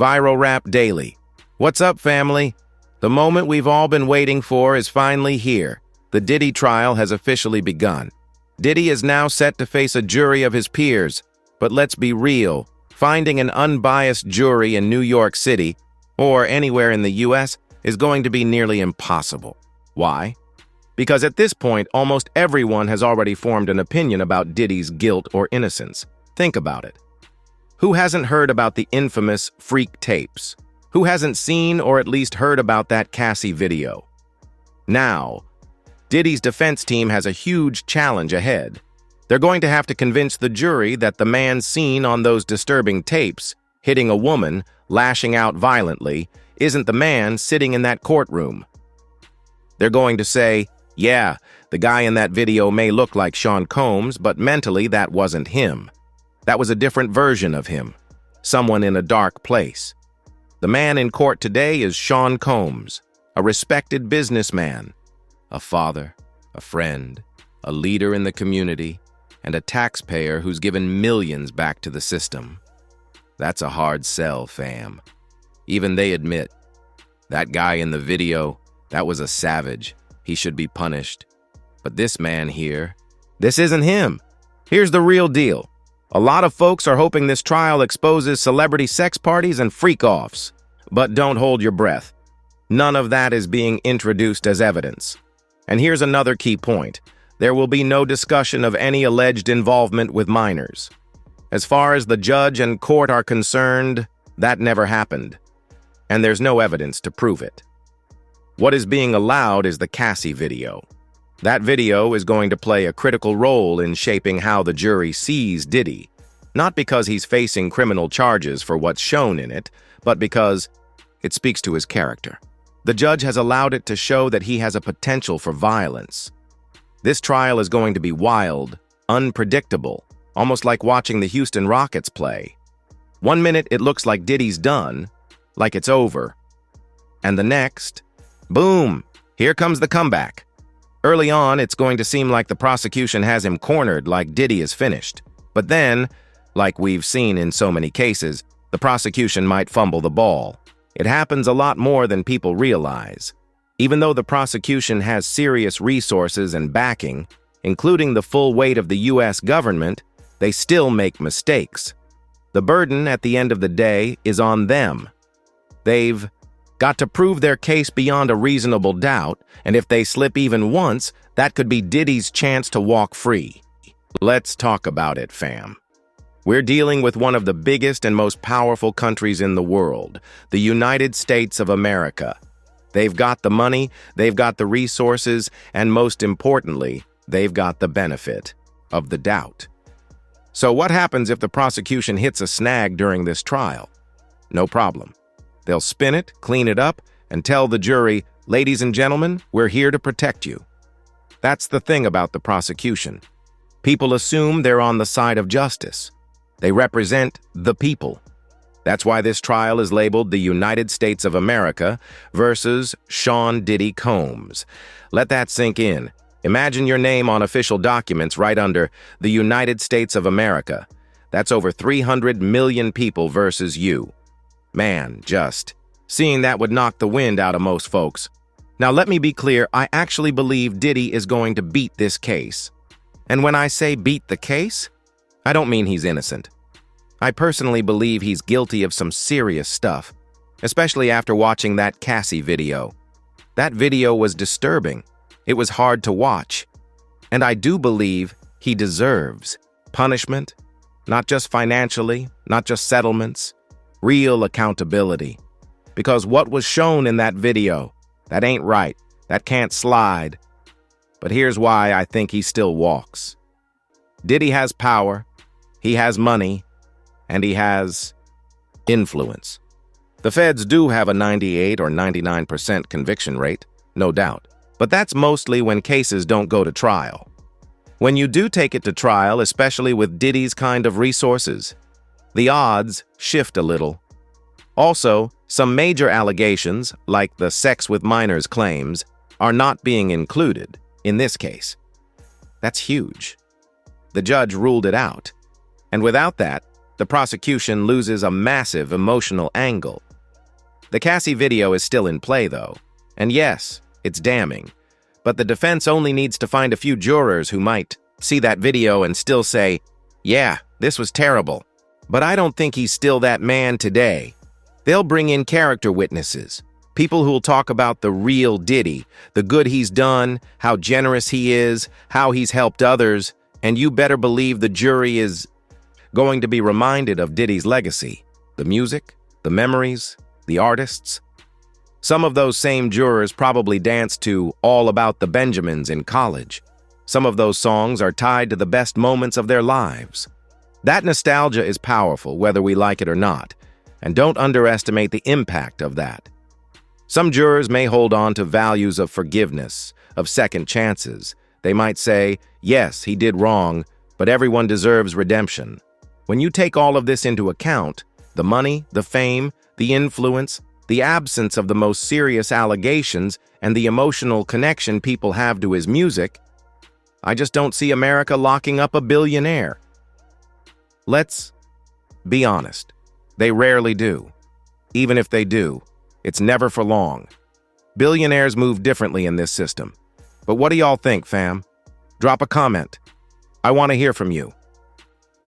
Viral Rap Daily. What's up, family? The moment we've all been waiting for is finally here. The Diddy trial has officially begun. Diddy is now set to face a jury of his peers. But let's be real, finding an unbiased jury in New York City, or anywhere in the US, is going to be nearly impossible. Why? Because at this point, almost everyone has already formed an opinion about Diddy's guilt or innocence. Think about it. Who hasn't heard about the infamous freak tapes? Who hasn't seen or at least heard about that Cassie video? Now, Diddy's defense team has a huge challenge ahead. They're going to have to convince the jury that the man seen on those disturbing tapes, hitting a woman, lashing out violently, isn't the man sitting in that courtroom. They're going to say, yeah, the guy in that video may look like Sean Combs, but mentally that wasn't him. That was a different version of him, someone in a dark place. The man in court today is Sean Combs, a respected businessman, a father, a friend, a leader in the community, and a taxpayer who's given millions back to the system. That's a hard sell, fam. Even they admit, that guy in the video, that was a savage. He should be punished. But this man here, this isn't him. Here's the real deal. A lot of folks are hoping this trial exposes celebrity sex parties and freak-offs. But don't hold your breath. None of that is being introduced as evidence. And here's another key point. There will be no discussion of any alleged involvement with minors. As far as the judge and court are concerned, that never happened. And there's no evidence to prove it. What is being allowed is the Cassie video. That video is going to play a critical role in shaping how the jury sees Diddy, not because he's facing criminal charges for what's shown in it, but because it speaks to his character. The judge has allowed it to show that he has a potential for violence. This trial is going to be wild, unpredictable, almost like watching the Houston Rockets play. One minute it looks like Diddy's done, like it's over, and the next, boom, here comes the comeback. Early on, it's going to seem like the prosecution has him cornered, like Diddy is finished. But then, like we've seen in so many cases, the prosecution might fumble the ball. It happens a lot more than people realize. Even though the prosecution has serious resources and backing, including the full weight of the US government, they still make mistakes. The burden at the end of the day is on them. They've got to prove their case beyond a reasonable doubt, and if they slip even once, that could be Diddy's chance to walk free. Let's talk about it, fam. We're dealing with one of the biggest and most powerful countries in the world, the United States of America. They've got the money, they've got the resources, and most importantly, they've got the benefit of the doubt. So what happens if the prosecution hits a snag during this trial? No problem. They'll spin it, clean it up, and tell the jury, ladies and gentlemen, we're here to protect you. That's the thing about the prosecution. People assume they're on the side of justice. They represent the people. That's why this trial is labeled the United States of America versus Sean Diddy Combs. Let that sink in. Imagine your name on official documents right under the United States of America. That's over 300 million people versus you. Man, just seeing that would knock the wind out of most folks. Now let me be clear, I actually believe Diddy is going to beat this case. And when I say beat the case, I don't mean he's innocent. I personally believe he's guilty of some serious stuff, especially after watching that Cassie video. That video was disturbing. It was hard to watch. And I do believe he deserves punishment, not just financially, not just settlements, real accountability. Because what was shown in that video, that ain't right. That can't slide. But here's why I think he still walks. Diddy has power, he has money, and he has influence. The feds do have a 98 or 99% conviction rate, no doubt. But that's mostly when cases don't go to trial. When you do take it to trial, especially with Diddy's kind of resources, the odds shift a little. Also, some major allegations, like the sex with minors claims, are not being included in this case. That's huge. The judge ruled it out. And without that, the prosecution loses a massive emotional angle. The Cassie video is still in play, though. And yes, it's damning. But the defense only needs to find a few jurors who might see that video and still say, yeah, this was terrible. But I don't think he's still that man today. They'll bring in character witnesses, people who'll talk about the real Diddy, the good he's done, how generous he is, how he's helped others, and you better believe the jury is going to be reminded of Diddy's legacy, the music, the memories, the artists. Some of those same jurors probably danced to All About the Benjamins in college. Some of those songs are tied to the best moments of their lives. That nostalgia is powerful, whether we like it or not, and don't underestimate the impact of that. Some jurors may hold on to values of forgiveness, of second chances. They might say, yes, he did wrong, but everyone deserves redemption. When you take all of this into account, the money, the fame, the influence, the absence of the most serious allegations, and the emotional connection people have to his music, I just don't see America locking up a billionaire. Let's be honest. They rarely do. Even if they do, it's never for long. Billionaires move differently in this system. But what do y'all think, fam? Drop a comment. I want to hear from you.